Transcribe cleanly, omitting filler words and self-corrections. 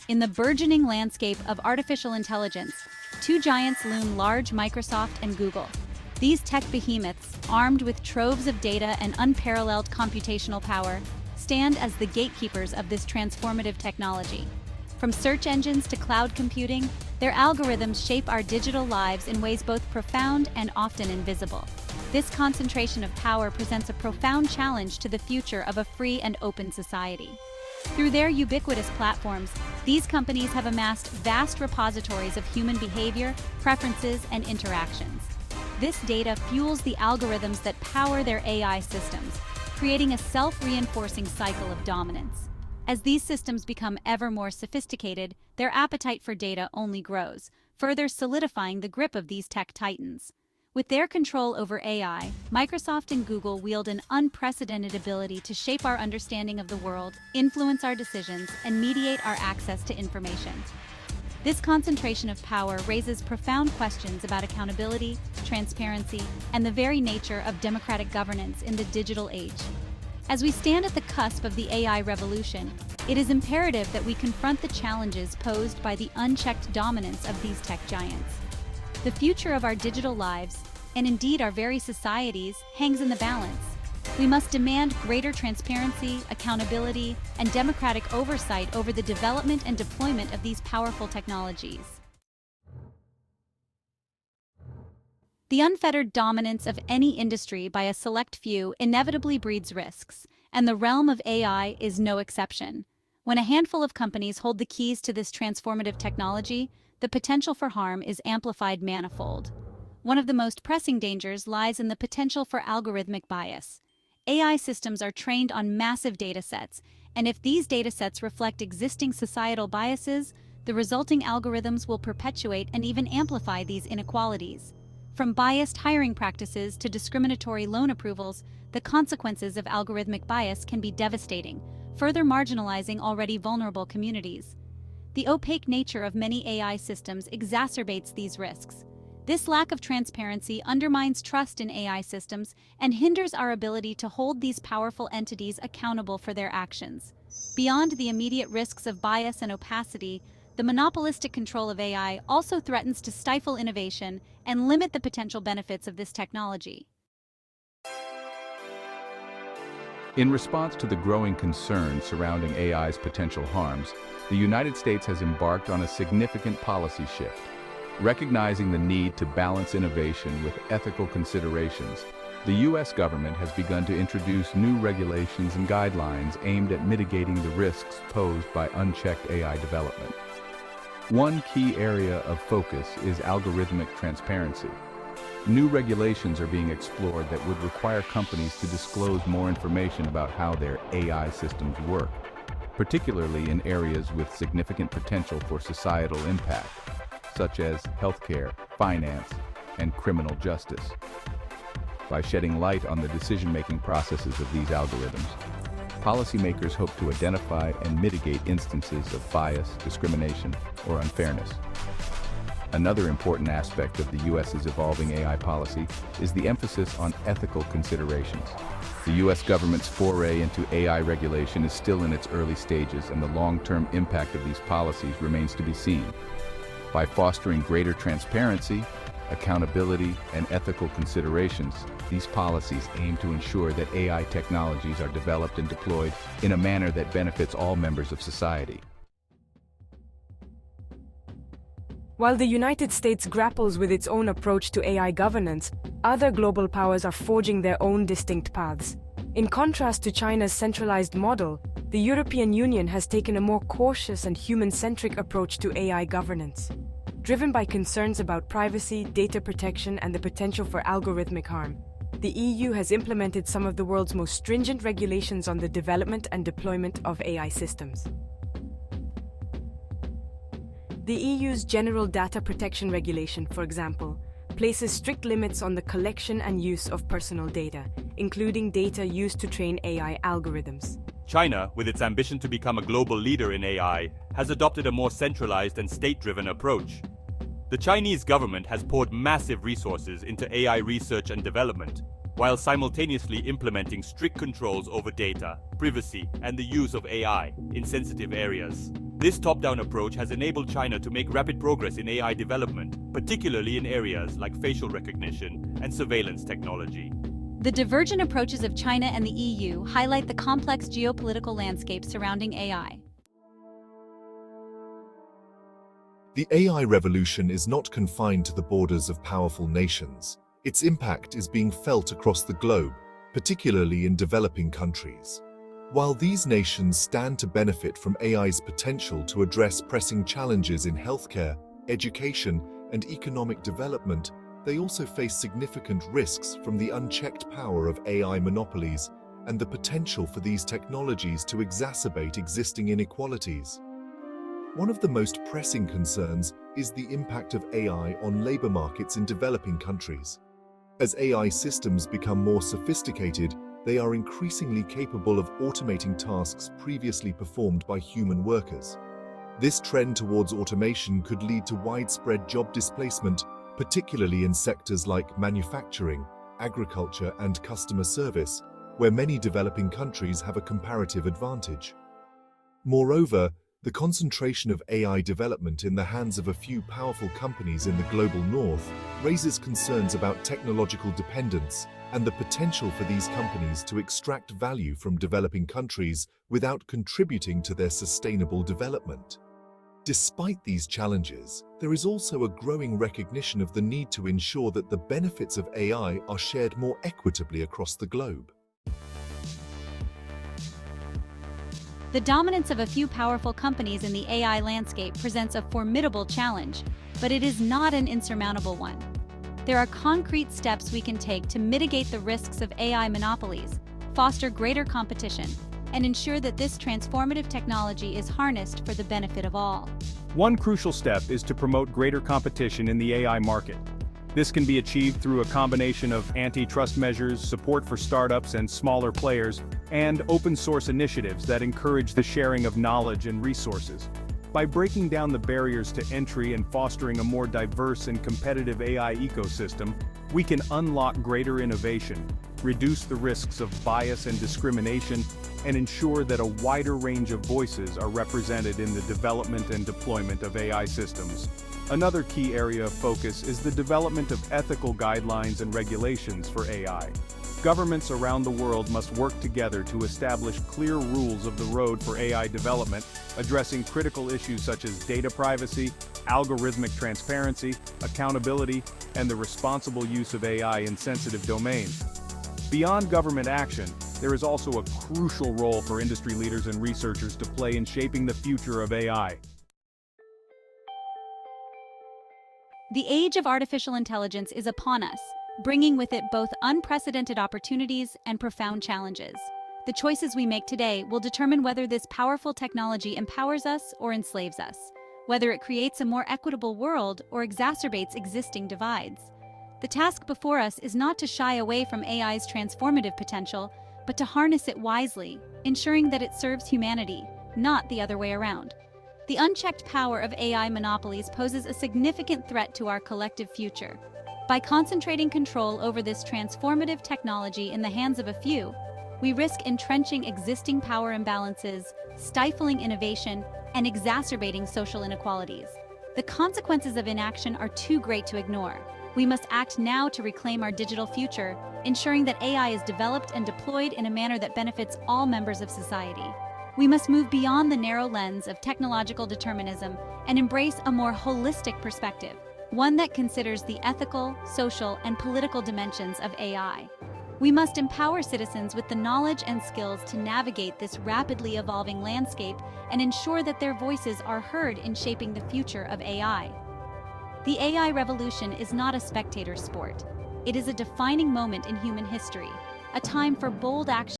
In the burgeoning landscape of artificial intelligence, two giants loom large: Microsoft and Google. These tech behemoths, armed with troves of data and unparalleled computational power, stand as the gatekeepers of this transformative technology. From search engines to cloud computing, their algorithms shape our digital lives in ways both profound and often invisible. This concentration of power presents a profound challenge to the future of a free and open society. Through their ubiquitous platforms, these companies have amassed vast repositories of human behavior, preferences, and interactions. This data fuels the algorithms that power their AI systems, creating a self-reinforcing cycle of dominance. As these systems become ever more sophisticated, their appetite for data only grows, further solidifying the grip of these tech titans. With their control over AI, Microsoft and Google wield an unprecedented ability to shape our understanding of the world, influence our decisions, and mediate our access to information. This concentration of power raises profound questions about accountability, transparency, and the very nature of democratic governance in the digital age. As we stand at the cusp of the AI revolution, it is imperative that we confront the challenges posed by the unchecked dominance of these tech giants. The future of our digital lives, and indeed our very societies, hangs in the balance. We must demand greater transparency, accountability, and democratic oversight over the development and deployment of these powerful technologies. The unfettered dominance of any industry by a select few inevitably breeds risks, and the realm of AI is no exception. When a handful of companies hold the keys to this transformative technology, the potential for harm is amplified manifold. One of the most pressing dangers lies in the potential for algorithmic bias. AI systems are trained on massive data sets, and if these data sets reflect existing societal biases, the resulting algorithms will perpetuate and even amplify these inequalities. From biased hiring practices to discriminatory loan approvals, the consequences of algorithmic bias can be devastating, further marginalizing already vulnerable communities. The opaque nature of many AI systems exacerbates these risks. This lack of transparency undermines trust in AI systems and hinders our ability to hold these powerful entities accountable for their actions. Beyond the immediate risks of bias and opacity, the monopolistic control of AI also threatens to stifle innovation and limit the potential benefits of this technology. In response to the growing concern surrounding AI's potential harms, the United States has embarked on a significant policy shift. Recognizing the need to balance innovation with ethical considerations, the U.S. government has begun to introduce new regulations and guidelines aimed at mitigating the risks posed by unchecked AI development. One key area of focus is algorithmic transparency. New regulations are being explored that would require companies to disclose more information about how their AI systems work, particularly in areas with significant potential for societal impact, such as healthcare, finance, and criminal justice. By shedding light on the decision-making processes of these algorithms, policymakers hope to identify and mitigate instances of bias, discrimination, or unfairness. Another important aspect of the U.S.'s evolving AI policy is the emphasis on ethical considerations. The U.S. government's foray into AI regulation is still in its early stages, and the long-term impact of these policies remains to be seen. By fostering greater transparency, accountability, and ethical considerations, these policies aim to ensure that AI technologies are developed and deployed in a manner that benefits all members of society. While the United States grapples with its own approach to AI governance, other global powers are forging their own distinct paths. In contrast to China's centralized model, the European Union has taken a more cautious and human-centric approach to AI governance. Driven by concerns about privacy, data protection, and the potential for algorithmic harm, the EU has implemented some of the world's most stringent regulations on the development and deployment of AI systems. The EU's General Data Protection Regulation, for example, places strict limits on the collection and use of personal data, including data used to train AI algorithms. China, with its ambition to become a global leader in AI, has adopted a more centralized and state-driven approach. The Chinese government has poured massive resources into AI research and development, while simultaneously implementing strict controls over data, privacy, and the use of AI in sensitive areas. This top-down approach has enabled China to make rapid progress in AI development, particularly in areas like facial recognition and surveillance technology. The divergent approaches of China and the EU highlight the complex geopolitical landscape surrounding AI. The AI revolution is not confined to the borders of powerful nations. Its impact is being felt across the globe, particularly in developing countries. While these nations stand to benefit from AI's potential to address pressing challenges in healthcare, education, and economic development, they also face significant risks from the unchecked power of AI monopolies and the potential for these technologies to exacerbate existing inequalities. One of the most pressing concerns is the impact of AI on labor markets in developing countries. As AI systems become more sophisticated, they are increasingly capable of automating tasks previously performed by human workers. This trend towards automation could lead to widespread job displacement, particularly in sectors like manufacturing, agriculture, and customer service, where many developing countries have a comparative advantage. Moreover, the concentration of AI development in the hands of a few powerful companies in the global north raises concerns about technological dependence and the potential for these companies to extract value from developing countries without contributing to their sustainable development. Despite these challenges, there is also a growing recognition of the need to ensure that the benefits of AI are shared more equitably across the globe. The dominance of a few powerful companies in the AI landscape presents a formidable challenge, but it is not an insurmountable one. There are concrete steps we can take to mitigate the risks of AI monopolies, foster greater competition, and ensure that this transformative technology is harnessed for the benefit of all. One crucial step is to promote greater competition in the AI market. This can be achieved through a combination of antitrust measures, support for startups and smaller players, and open-source initiatives that encourage the sharing of knowledge and resources. By breaking down the barriers to entry and fostering a more diverse and competitive AI ecosystem, we can unlock greater innovation, reduce the risks of bias and discrimination, and ensure that a wider range of voices are represented in the development and deployment of AI systems. Another key area of focus is the development of ethical guidelines and regulations for AI. Governments around the world must work together to establish clear rules of the road for AI development, addressing critical issues such as data privacy, algorithmic transparency, accountability, and the responsible use of AI in sensitive domains. Beyond government action, there is also a crucial role for industry leaders and researchers to play in shaping the future of AI. The age of artificial intelligence is upon us, bringing with it both unprecedented opportunities and profound challenges. The choices we make today will determine whether this powerful technology empowers us or enslaves us, whether it creates a more equitable world or exacerbates existing divides. The task before us is not to shy away from AI's transformative potential, but to harness it wisely, ensuring that it serves humanity, not the other way around. The unchecked power of AI monopolies poses a significant threat to our collective future. By concentrating control over this transformative technology in the hands of a few, we risk entrenching existing power imbalances, stifling innovation, and exacerbating social inequalities. The consequences of inaction are too great to ignore. We must act now to reclaim our digital future, ensuring that AI is developed and deployed in a manner that benefits all members of society. We must move beyond the narrow lens of technological determinism and embrace a more holistic perspective, one that considers the ethical, social, and political dimensions of AI. We must empower citizens with the knowledge and skills to navigate this rapidly evolving landscape and ensure that their voices are heard in shaping the future of AI. The AI revolution is not a spectator sport. It is a defining moment in human history, a time for bold action